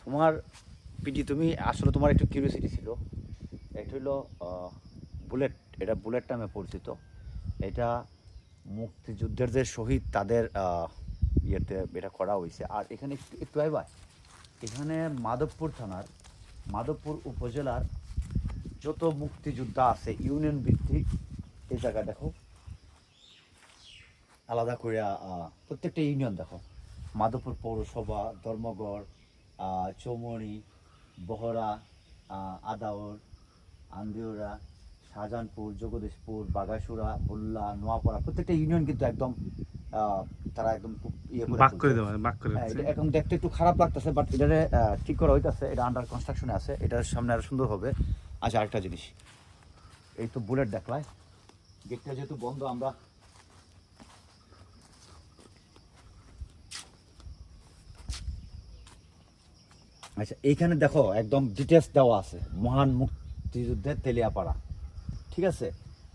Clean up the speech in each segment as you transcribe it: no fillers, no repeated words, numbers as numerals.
তোমার পিটি তুমি আসলে তোমার একটু কিউরিওসিটি ছিল। এটা হলো বুলেট, এটা বুলেট নামে পরিচিত। এটা মুক্তিযুদ্ধের যে শহীদ তাদের ইয়েতে এটা করা হয়েছে। আর এখানে একটু একটু আইবা, এখানে মাধবপুর থানার মাধবপুর উপজেলার যত মুক্তিযোদ্ধা আছে ইউনিয়ন ভিত্তিক এই জায়গা দেখো আলাদা করে প্রত্যেকটা ইউনিয়ন দেখো, মাধবপুর পৌরসভা, ধর্মগড়, চৌমনি, বহরা, আদাউর, আন্দিউরা, শাহজাহানপুর, জগদীশপুর, বাগাসুরা, বুল্লা, নোয়াপাড়া, প্রত্যেকটা ইউনিয়ন কিন্তু একদম তারা একদম ইয়ে করে এখন দেখতে একটু খারাপ লাগতেছে, বাট এটা ঠিক করা হইতেছে, এটা আন্ডার কনস্ট্রাকশনে আছে, এটার সামনে আরো সুন্দর হবে। আচ্ছা, আরেকটা জিনিস, এই তো বুলেট দেখলাই, গেটটা যেহেতু বন্ধ, আমরা আচ্ছা এইখানে দেখো একদম ডিটেলস দেওয়া আছে মহান মুক্তিযুদ্ধের তেলিয়াপাড়া, ঠিক আছে।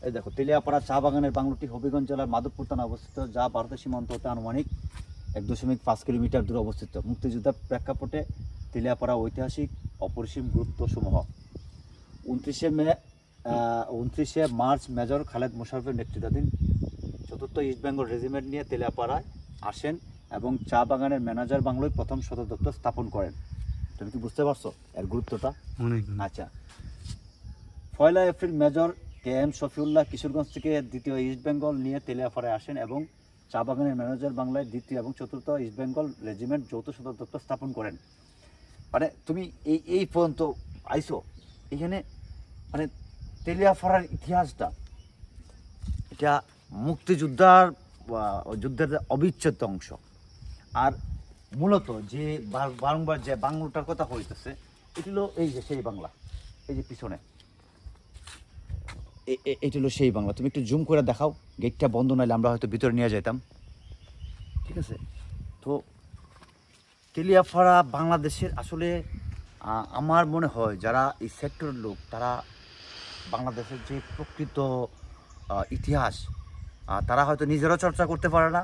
এই দেখো তেলিয়াপাড়া চা বাগানের বাংলোটি হবিগঞ্জ জেলার মাধবপুর থানায় অবস্থিত, যা ভারতের সীমান্ত হতে আনুমানিক 1.5 কিলোমিটার দূরে অবস্থিত। মুক্তিযুদ্ধের প্রেক্ষাপটে তেলিয়াপাড়া ঐতিহাসিক অপরিসীম গুরুত্বসমূহ: 29শে মার্চ মেজর খালেদ মোশাররফের নেতৃত্বাধীন 4th ইস্ট বেঙ্গল রেজিমেন্ট নিয়ে তেলিয়াপাড়ায় আসেন এবং চা বাগানের ম্যানেজার বাংলোয় প্রথম সদর দপ্তর স্থাপন করেন। তুমি কি বুঝতে পারছো এর গুরুত্বটা? আচ্ছা, 1 April major KM Shafiullah Kishoreganj থেকে 2য় ইস্ট বেঙ্গল নিয়ে তেলিয়াপাড়ায় আসেন এবং চা বাগানের ম্যানেজার বাংলায় 2য় এবং 4th ইস্ট বেঙ্গল রেজিমেন্ট যৌথ সদর দপ্তর স্থাপন করেন। মানে তুমি এই পর্যন্ত আইসো, এখানে মানে তেলিয়াপাড়ার ইতিহাসটা, এটা মুক্তিযোদ্ধার যুদ্ধের অবিচ্ছেদ্য অংশ। আর মূলত যে বারংবার যে বাংলাটার কথা হইতেছে, এটি হলো এই যে সেই বাংলা, এই যে পিছনে এটি হলো সেই বাংলা। তুমি একটু জুম করে দেখাও, গেটটা বন্ধ নাইলে আমরা হয়তো ভিতরে নিয়ে যেতাম, ঠিক আছে। তো তেলিয়াপাড়া বাংলাদেশের আসলে আমার মনে হয় যারা এই সেক্টরের লোক, তারা বাংলাদেশের যে প্রকৃত ইতিহাস তারা হয়তো নিজেরাও চর্চা করতে পারে না,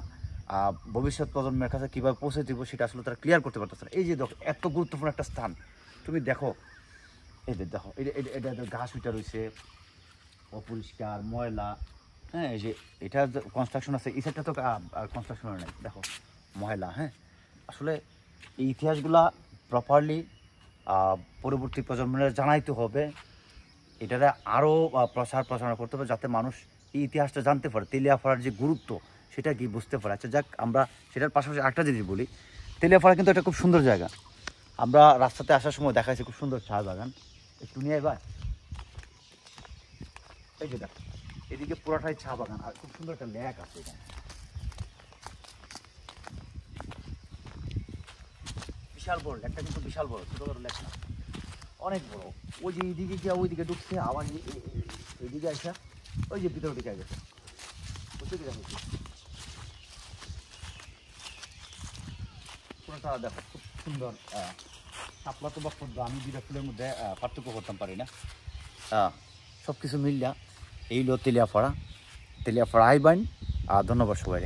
ভবিষ্যৎ প্রজন্মের কাছে কীভাবে পৌঁছে দিব সেটা আসলে তারা ক্লিয়ার করতে পারতেছে না। এই যে দেখো এত গুরুত্বপূর্ণ একটা স্থান, তুমি দেখো এই যে দেখো এটা ঘাস উঠা রয়েছে, অপরিষ্কার, ময়লা, হ্যাঁ। এই যে এটা কনস্ট্রাকশন আছে, এই সাইডটা তো কনস্ট্রাকশন হয় নাই, দেখো ময়লা। হ্যাঁ, আসলে এই ইতিহাসগুলা প্রপারলি পরবর্তী প্রজন্মের জানাইতে হবে, এটারে আরও প্রচারণা করতে হবে, যাতে মানুষ এই ইতিহাসটা জানতে পারে, তেলিয়াপাড়ার যে গুরুত্ব সেটা কি বুঝতে পারে। আচ্ছা যাক, আমরা সেটার পাশাপাশি একটা জিনিস বলি, তেলিয়াপাড়া কিন্তু একটা খুব সুন্দর জায়গা। আমরা রাস্তাতে আসার সময় দেখাইছি খুব সুন্দর চা বাগান, একটু নিয়ে এবার এই যে দেখ, এদিকে পুরাটাই চা বাগান, আর খুব সুন্দর একটা লেক আছে এখানে, বিশাল বড় লেকটা, কিন্তু বিশাল বড়, ছোট বড় লেক না, অনেক বড়। ওই যে এইদিকে গিয়ে ওইদিকে ঢুকছে, আবার এইদিকে আসা ওই যে ভিতর দিকে গেছে, বুঝতে কি দেখো পুরোটা দেখো খুব সুন্দর। শাপলা তো বা পদ্মা, আমি দুইটা ফুলের মধ্যে পার্থক্য করতাম পারি না, সব কিছু মিললা এই হলো তেলিয়াপাড়া। আইবাইন, ধন্যবাদ সবাই।